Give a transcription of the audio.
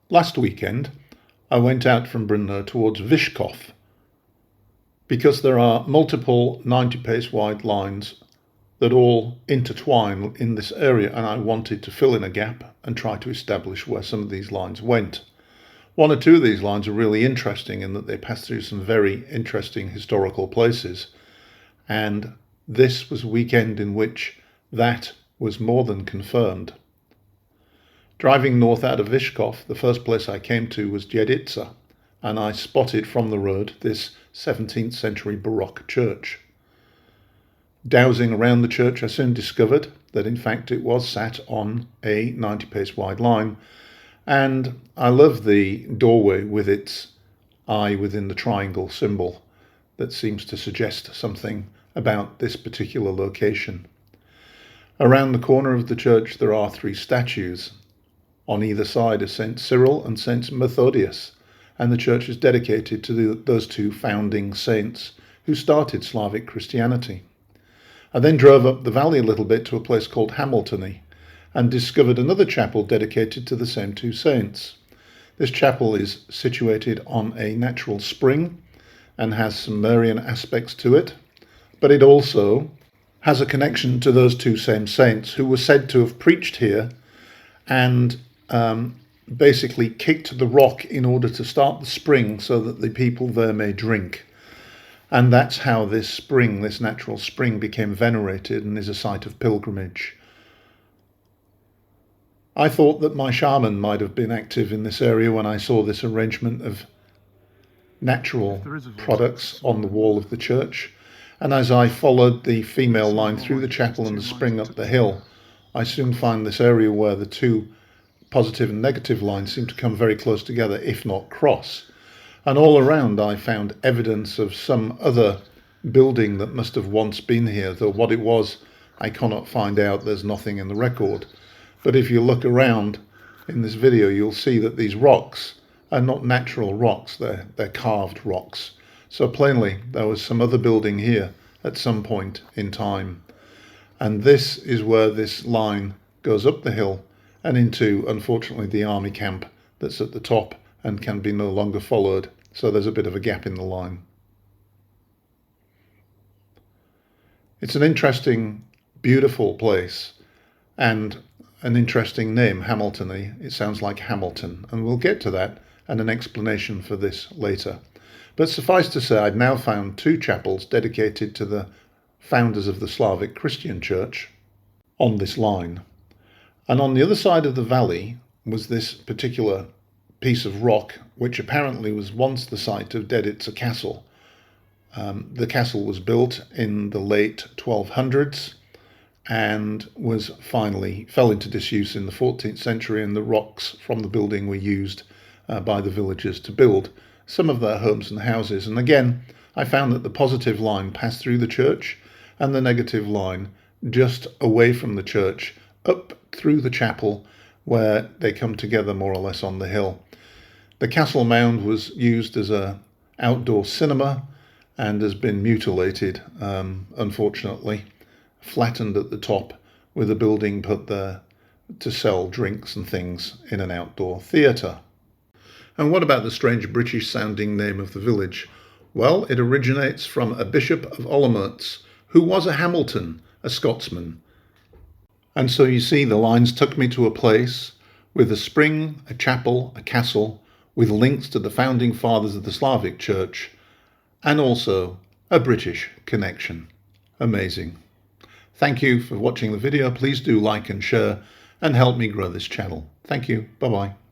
Last weekend, I went out from Brno towards Vyskov because there are multiple 90 pace wide lines that all intertwine in this area, and I wanted to fill in a gap and try to establish where some of these lines went. One or two of these lines are really interesting in that they pass through some very interesting historical places, and this was a weekend in which that was more than confirmed. Driving north out of Vyskov, the first place I came to was Dedice, and I spotted from the road this 17th century Baroque church. Dowsing around the church, I soon discovered that in fact it was sat on a 90 pace wide line, and I love the doorway with its eye within the triangle symbol that seems to suggest something about this particular location. Around the corner of the church there are three statues. On either side are St. Cyril and St. Methodius, and the church is dedicated to those two founding saints who started Slavic Christianity. I then drove up the valley a little bit to a place called Hamiltony and discovered another chapel dedicated to the same two saints. This chapel is situated on a natural spring and has some Marian aspects to it, but it also has a connection to those two same saints who were said to have preached here and basically kicked the rock in order to start the spring so that the people there may drink. And that's how this spring, this natural spring, became venerated and is a site of pilgrimage. I thought that my shaman might have been active in this area when I saw this arrangement of natural products on the wall of the church. And as I followed the female line through the chapel and the spring up the hill, I soon found this area where the two positive and negative lines seem to come very close together, if not cross. And all around I found evidence of some other building that must have once been here, though what it was I cannot find out. There's nothing in the record. But if you look around in this video, you'll see that these rocks are not natural rocks, they're carved rocks. So plainly there was some other building here at some point in time. And this is where this line goes up the hill and into, unfortunately, the army camp that's at the top and can be no longer followed. So there's a bit of a gap in the line. It's an interesting, beautiful place and an interesting name, Hamiltony. It sounds like Hamilton, and we'll get to that and an explanation for this later. But suffice to say, I'd now found two chapels dedicated to the founders of the Slavic Christian Church on this line. And on the other side of the valley was this particular piece of rock, which apparently was once the site of Dedice Castle. The castle was built in the late 1200s and fell into disuse in the 14th century, and the rocks from the building were used by the villagers to build some of their homes and houses. And again, I found that the positive line passed through the church and the negative line just away from the church, up through the chapel, where they come together more or less on the hill. The castle mound was used as an outdoor cinema and has been mutilated, unfortunately, flattened at the top with a building put there to sell drinks and things in an outdoor theatre. And what about the strange British sounding name of the village? Well, it originates from a bishop of Olomouc who was a Hamilton, a Scotsman. And so you see the lines took me to a place with a spring, a chapel, a castle, with links to the founding fathers of the Slavic Church, and also a British connection. Amazing. Thank you for watching the video. Please do like and share and help me grow this channel. Thank you. Bye-bye.